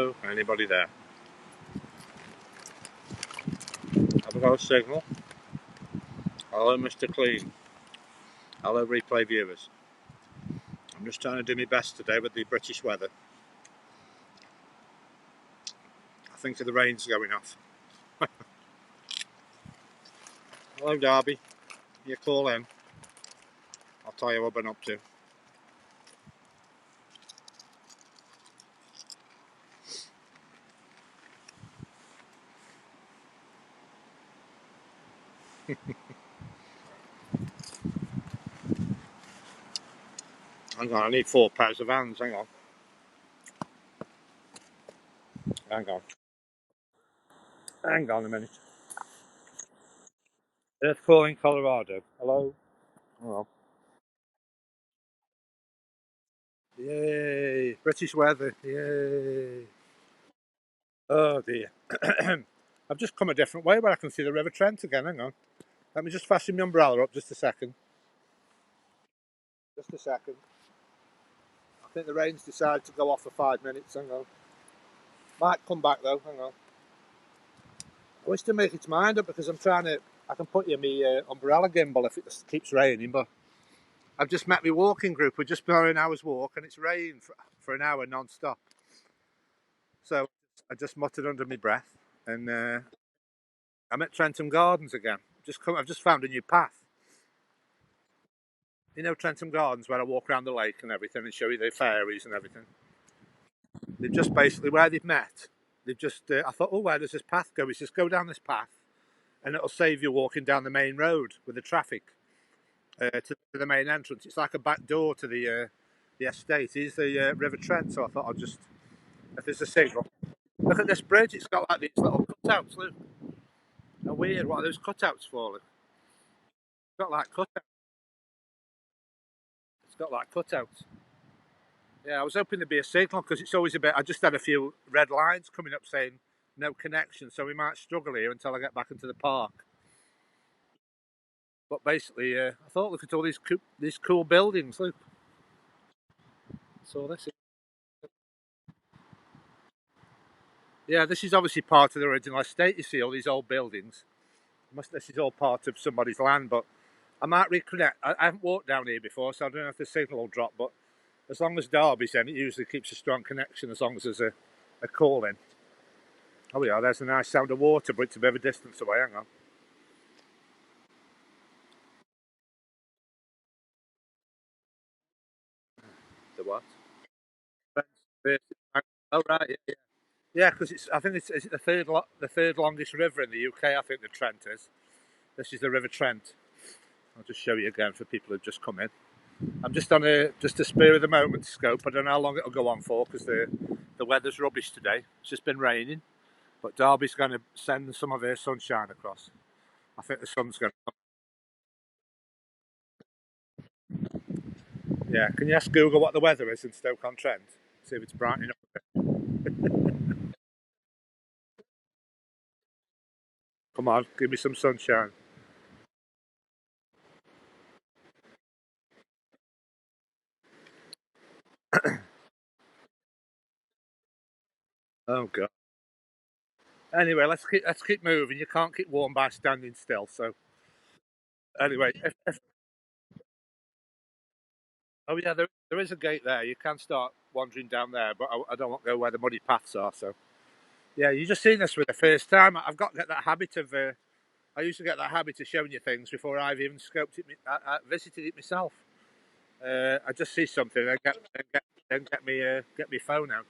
Hello, anybody there? Have I got a signal? Hello, Mr. Clean. Hello, replay viewers. I'm just trying to do my best today with the British weather. I think the rain's going off. Hello, Derby. You call in. I'll tell you what I've been up to. Hang on, I need 4 pairs of hands. Hang on. Hang on. Hang on a minute. Earth calling Colorado. Hello. Hello. Yay. British weather. Yay. Oh dear. I've just come a different way where I can see the River Trent again. Hang on. Let me just fasten my umbrella up just a second. Just a second. I think the rain's decided to go off for 5 minutes. Hang on. Might come back though. Hang on. I wish to make its mind up because I'm trying to. I can put you in my umbrella gimbal if it just keeps raining. But I've just met my walking group. We're just been on an hour's walk and it's rained for an hour non-stop. So I just muttered under my breath, and I'm at Trentham Gardens again. I've just found a new path. You know Trentham Gardens where I walk around the lake and everything and show you the fairies and everything. They've just basically where they've met. They've just. I thought, oh, where does this path go? It's just go down this path, and it'll save you walking down the main road with the traffic to the main entrance. It's like a back door to the estate. It's the River Trent. So I thought I'll just, if there's a signal, look at this bridge. It's got like these little cutouts. Look, how weird. What are those cutouts for? Look. It's got like cutouts. It's got like cutouts. Yeah, I was hoping there'd be a signal because it's always a bit. I just had a few red lines coming up saying no connection, so we might struggle here until I get back into the park. But basically, I thought, look at all these cool buildings. Look, so this is, yeah, this is obviously part of the original estate. You see all these old buildings. This is all part of somebody's land, but I might reconnect. I haven't walked down here before, so I don't know if the signal will drop. But as long as Derby's in, it usually keeps a strong connection. As long as there's a call in. Oh yeah, there's a nice sound of water, but it's a bit of a distance away. Hang on. The what? Oh right, yeah, yeah. Because it's. I think it's the third longest river in the UK. I think the Trent is. This is the River Trent. I'll just show you again for people who've just come in. I'm just on a spur of the moment scope. I don't know how long it'll go on for because the weather's rubbish today. It's just been raining, but Derby's going to send some of her sunshine across. I think the sun's going to. Yeah, can you ask Google what the weather is in Stoke-on-Trent? See if it's brightening up. Come on, give me some sunshine. Oh god. Anyway, let's keep moving. You can't keep warm by standing still. So anyway, oh yeah, there is a gate there. You can start wandering down there, but I don't want to go where the muddy paths are. So yeah, you just seen this for the first time. I've got to get that habit of. I used to get that habit of showing you things before I've even scoped it. I visited it myself. I just see something and get me phone out.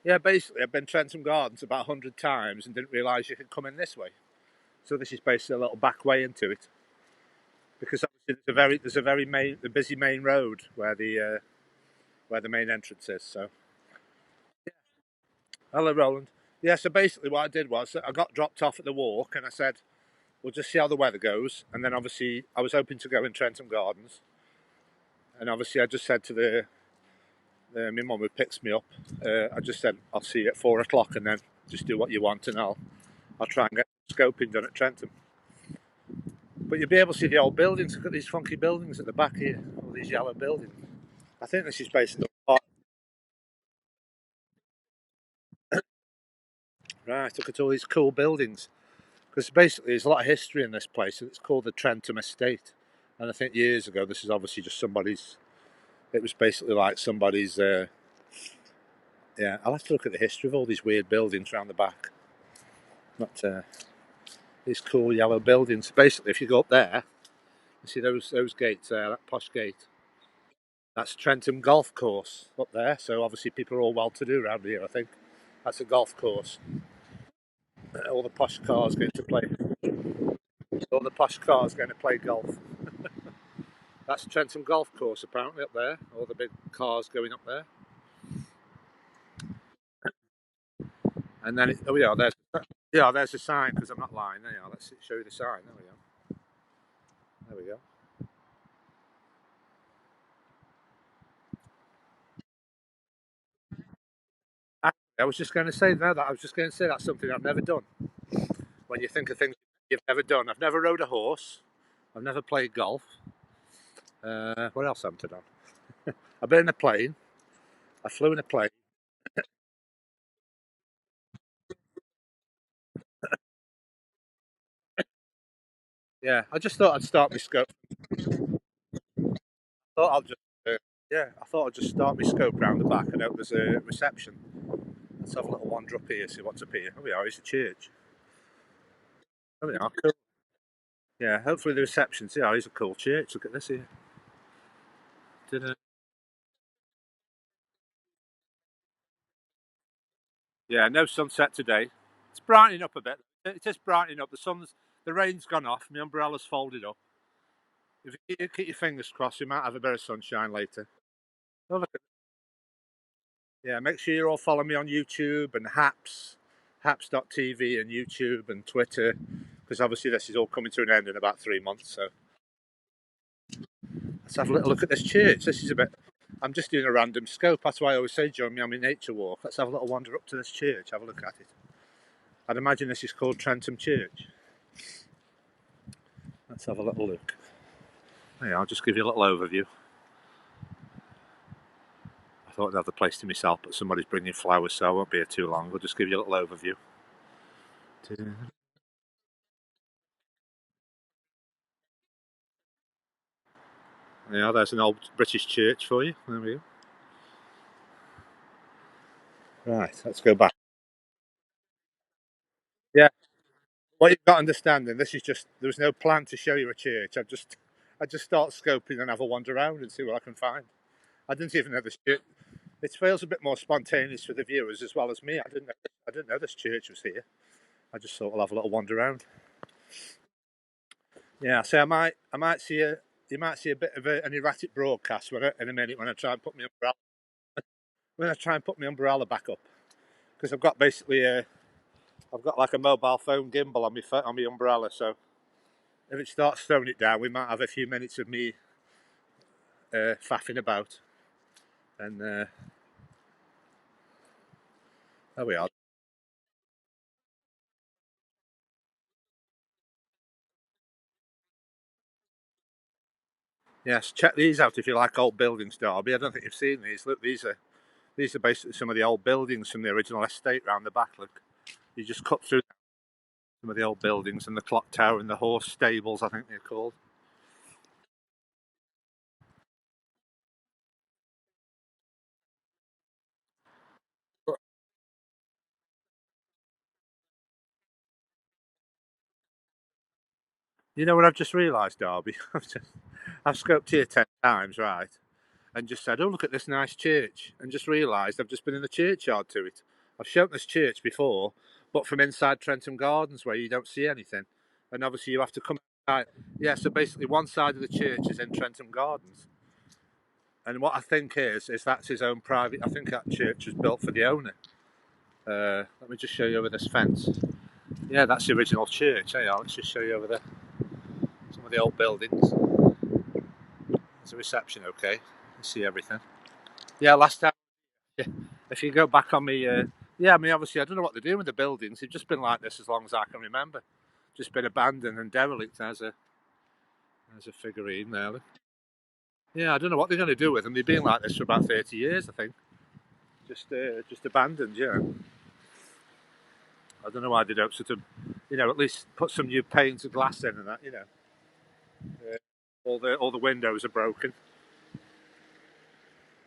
Yeah, basically, I've been Trentham Gardens about 100 times and didn't realise you could come in this way. So this is basically a little back way into it, because obviously there's a very busy main road where the main entrance is. So, hello, Roland. Yeah, so basically what I did was I got dropped off at the walk and I said, we'll just see how the weather goes. And then obviously I was hoping to go in Trentham Gardens. And obviously I just said to my mum who picks me up, I just said, I'll see you at 4 o'clock and then just do what you want and I'll try and get scoping done at Trentham. But you'll be able to see the old buildings. Look at these funky buildings at the back here, all these yellow buildings. I think this is basically Right, look at all these cool buildings. Because basically, there's a lot of history in this place, and it's called the Trentham Estate. And I think years ago, this is obviously just somebody's. It was basically like somebody's. Yeah, I'll have to look at the history of all these weird buildings around the back. Not these cool yellow buildings. Basically, if you go up there, you see those gates there, that posh gate. That's Trentham Golf Course up there. So obviously, people are all well-to-do around here. I think that's a golf course. All the posh cars going to play. All the posh cars going to play golf. That's Trentham Golf Course apparently up there. All the big cars going up there. And then oh yeah, there's the sign because I'm not lying. There you are. Let's show you the sign. There we go. There we go. I was just going to say that. I was just going to say that's something I've never done. When you think of things you've never done, I've never rode a horse. I've never played golf. What else haven't I done? I've been in a plane. I flew in a plane. Yeah, I just thought I'd start my scope. Thought I'll just yeah, I thought I'd just start my scope round the back and hope there's a reception. Let's have a little wander up here, see what's up here. Oh, we are. It's a church. Oh, we are. Cool. Yeah, hopefully the reception. See, oh, it's a cool church. Look at this here. Yeah, no sunset today. It's brightening up a bit. It is brightening up. The rain's gone off. My umbrella's folded up. If you keep your fingers crossed, you might have a bit of sunshine later. Oh, look at, yeah, make sure you all follow me on YouTube and haps.tv and YouTube and Twitter, because obviously this is all coming to an end in about 3 months. So let's have a little look at this church. This is a bit. I'm just doing a random scope. That's why I always say join me on my nature walk. Let's have a little wander up to this church. Have a look at it. I'd imagine this is called Trentham Church. Let's have a little look. Yeah, I'll just give you a little overview. I thought I'd have the place to myself, but somebody's bringing flowers, so I won't be here too long. I'll just give you a little overview. Yeah, there's an old British church for you. There we go. Right, let's go back. Yeah, what you've got to understand, and this is just there was no plan to show you a church. I just start scoping and have a wander around and see what I can find. I didn't even know this church. It feels a bit more spontaneous for the viewers as well as me. I didn't know this church was here. I just thought I'll have a little wander around. Yeah, so I might see a you might see a bit of an erratic broadcast in a minute when I try and put my umbrella back up because I've got like a mobile phone gimbal on my umbrella. So if it starts throwing it down, we might have a few minutes of me faffing about. And there we are. Yes, check these out if you like old buildings, Derby. I don't think you've seen these. Look, these are basically some of the old buildings from the original estate round the back. Look, you just cut through some of the old buildings and the clock tower and the horse stables, I think they're called. You know what I've just realised, Derby? I've scoped here 10 times, right? And just said, "Oh, look at this nice church," and just realised I've just been in the churchyard to it. I've shown this church before, but from inside Trentham Gardens where you don't see anything, and obviously you have to come outside. Yeah, so basically one side of the church is in Trentham Gardens, and what I think is that's his own private. I think that church was built for the owner. Let me just show you over this fence. Yeah, that's the original church. Hey, let's just show you over there. Some of the old buildings. There's a reception, okay. You see everything. Yeah, last time. Yeah, if you go back on me, yeah, I mean, obviously, I don't know what they're doing with the buildings. They've just been like this as long as I can remember. Just been abandoned and derelict as a figurine there. Yeah, I don't know what they're going to do with them. They've been like this for about 30 years, I think. Just abandoned, yeah. I don't know why they don't sort of, at least put some new panes of glass in and that. All the windows are broken,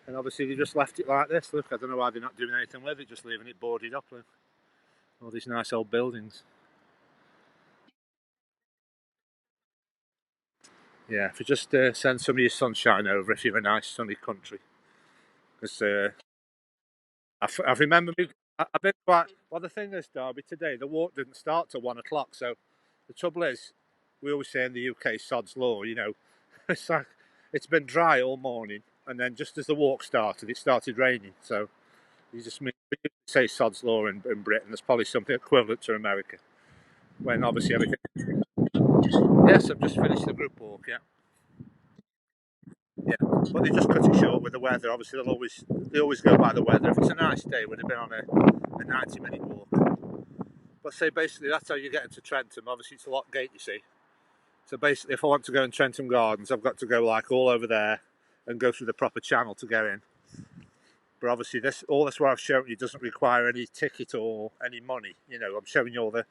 and obviously they just left it like this. Look, I don't know why they're not doing anything with it, just leaving it boarded up. Look, all these nice old buildings. Yeah, if you just send some of your sunshine over, if you have a nice sunny country, because I remember me. I've been quite. Well, the thing is, Derby, today the walk didn't start till 1 o'clock. So the trouble is, we always say in the UK, sod's law. It's like it's been dry all morning, and then just as the walk started, it started raining. So you just say sod's law in Britain. There's probably something equivalent to America, when obviously everything. Yes, I've just finished the group walk. Yeah, yeah, but they just cut it short with the weather. Obviously, they always go by the weather. If it's a nice day, we'd have been on a 90-minute walk. But say basically that's how you get into Trentham. Obviously, it's a lock gate, you see. So basically, if I want to go in Trentham Gardens, I've got to go like all over there and go through the proper channel to get in. But obviously, all this what I've shown you doesn't require any ticket or any money. I'm showing you all the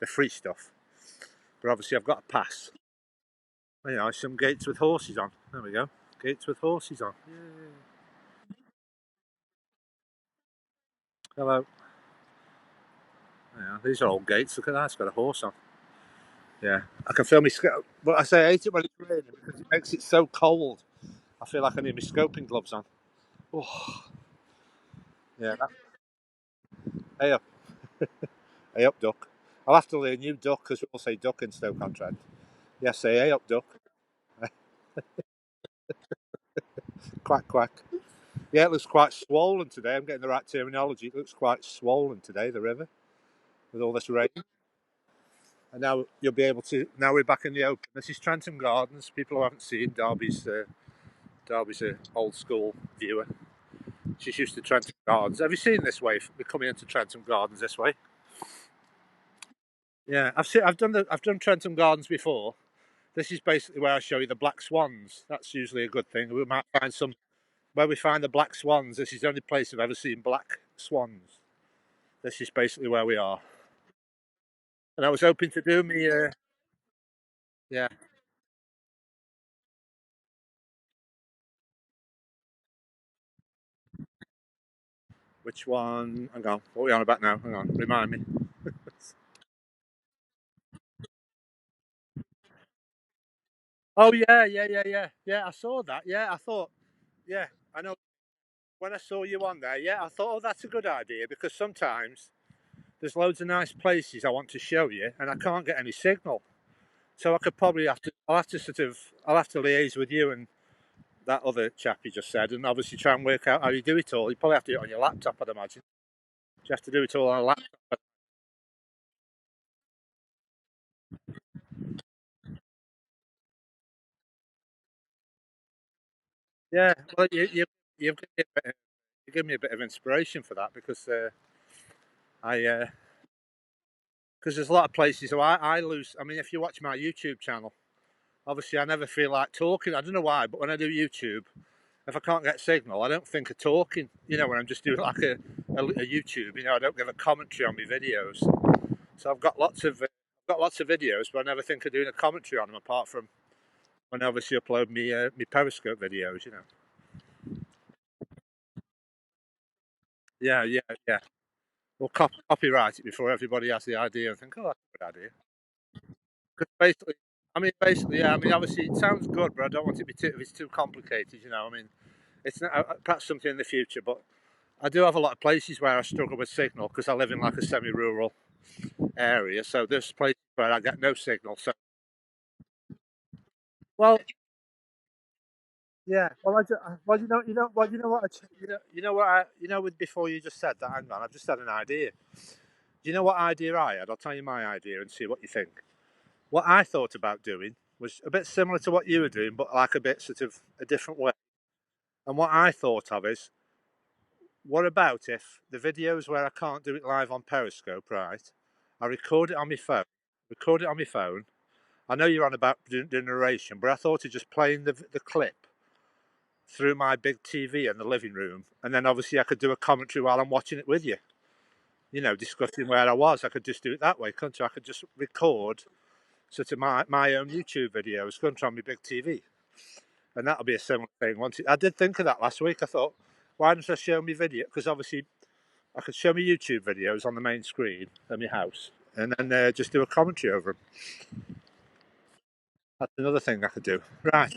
free stuff. But obviously, I've got a pass. Some gates with horses on. There we go. Gates with horses on. Yay. Hello. Yeah, these are old gates. Look at that. It's got a horse on. Yeah, I can feel me. But I say I hate it when it's raining because it makes it so cold. I feel like I need my scoping gloves on. Oh, yeah. Hey up, hey up, duck. I'll have to learn you duck because we all say duck in Stoke-on-Trent. Yes, say hey up, duck. Quack, quack. Yeah, it looks quite swollen today. I'm getting the right terminology. It looks quite swollen today, the river, with all this rain. And now you'll be able to. Now we're back in the open. This is Trentham Gardens. People who haven't seen Derby's an old school viewer. She's used to Trentham Gardens. Have you seen this way? We're coming into Trentham Gardens this way. Yeah, I've done Trentham Gardens before. This is basically where I show you the black swans. That's usually a good thing. We might find some where we find the black swans. This is the only place I've ever seen black swans. This is basically where we are. And I was hoping to do me. Yeah, which one? Hang on. What are we on about now? Hang on. Remind me. Oh yeah, yeah, yeah, yeah, yeah. I saw that. Yeah, I thought. Yeah, I know. When I saw you on there, yeah, I thought, oh, that's a good idea because sometimes there's loads of nice places I want to show you, and I can't get any signal. So I could probably I'll have to liaise with you and that other chap you just said, and obviously try and work out how you do it all. You probably have to do it on your laptop, I'd imagine. You have to do it all on a laptop. Yeah, well, you've given me you give me a bit of inspiration for that because I because there's a lot of places where I lose. I mean, if you watch my YouTube channel, obviously I never feel like talking. I don't know why, but when I do YouTube, if I can't get signal, I don't think of talking. When I'm just doing like a YouTube, I don't give a commentary on my videos. So I've got lots of videos, but I never think of doing a commentary on them apart from when I obviously upload me Periscope videos. Yeah, yeah, yeah. Or copyright it before everybody has the idea and think, oh, that's a good idea. Because basically, yeah. I mean, obviously it sounds good, but I don't want it to be if it's too complicated. I mean, it's not, perhaps something in the future, but I do have a lot of places where I struggle with signal because I live in like a semi-rural area. So there's places where I get no signal. So well, yeah. Well, well, well, before you just said that. Hang on, I've just had an idea. Do you know what idea I had? I'll tell you my idea and see what you think. What I thought about doing was a bit similar to what you were doing, but like a bit sort of a different way. And what I thought of is, what about if the videos where I can't do it live on Periscope, right? I record it on my phone. Record it on my phone. I know you're on about doing the narration, but I thought of just playing the clip through my big TV in the living room, and then obviously I could do a commentary while I'm watching it with you. discussing where I was. I could just do it that way, couldn't I? I could just record sort of my own YouTube videos, couldn't I, on my big TV, and that'll be a similar thing. I did think of that last week. I thought, why don't I show me video? Because obviously I could show me YouTube videos on the main screen of my house, and then just do a commentary over them. That's another thing I could do. Right.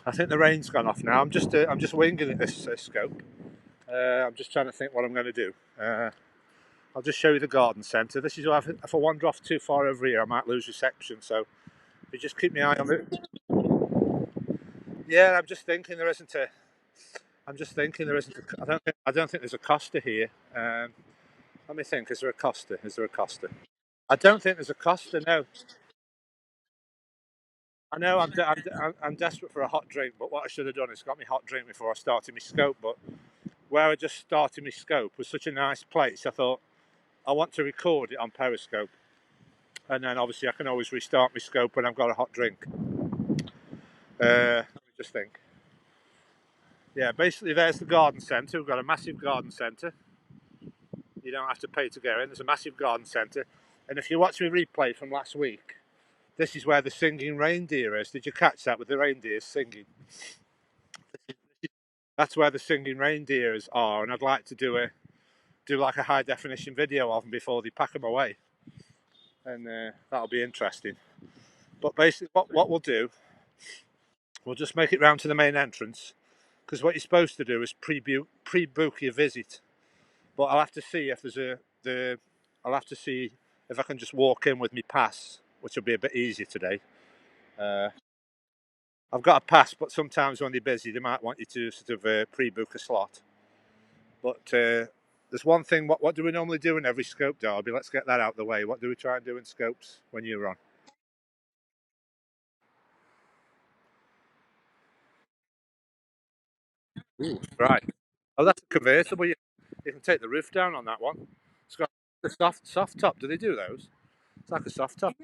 I think the rain's gone off now. I'm just winging it this scope. I'm just trying to think what I'm going to do. I'll just show you the garden centre. This is if I wander off too far over here, I might lose reception. So you just keep my eye on it. Yeah, I'm just thinking there isn't a. I'm just thinking there isn't. I don't think there's a Costa here. Let me think. Is there a Costa? Is there a Costa? I don't think there's a Costa. No. I know I'm desperate for a hot drink, but what I should have done is got me hot drink before I started my scope. But where I just started my scope was such a nice place. I thought I want to record it on Periscope, and then obviously I can always restart my scope when I've got a hot drink. Let me just think. Yeah, basically there's the garden centre. We've got a massive garden centre. You don't have to pay to go in. There's a massive garden centre, and if you watch me replay from last week, this is where the singing reindeer is. Did you catch that with the reindeers singing? That's where the singing reindeers are, and I'd like to do like a high definition video of them before they pack them away, and that'll be interesting. But basically, what we'll do, we'll just make it round to the main entrance, because what you're supposed to do is pre-book your visit. But I'll have to see if there's I'll have to see if I can just walk in with my pass, which will be a bit easier today. Uh, I've got a pass, but sometimes when they're busy, they might want you to sort of pre-book a slot. But there's one thing. What do we normally do in every scope derby? Let's get that out of the way. What do we try and do in scopes when you're on? Ooh, right. Oh, that's a convertible. You can take the roof down on that one. It's got a soft top. Do they do those? It's like a soft top.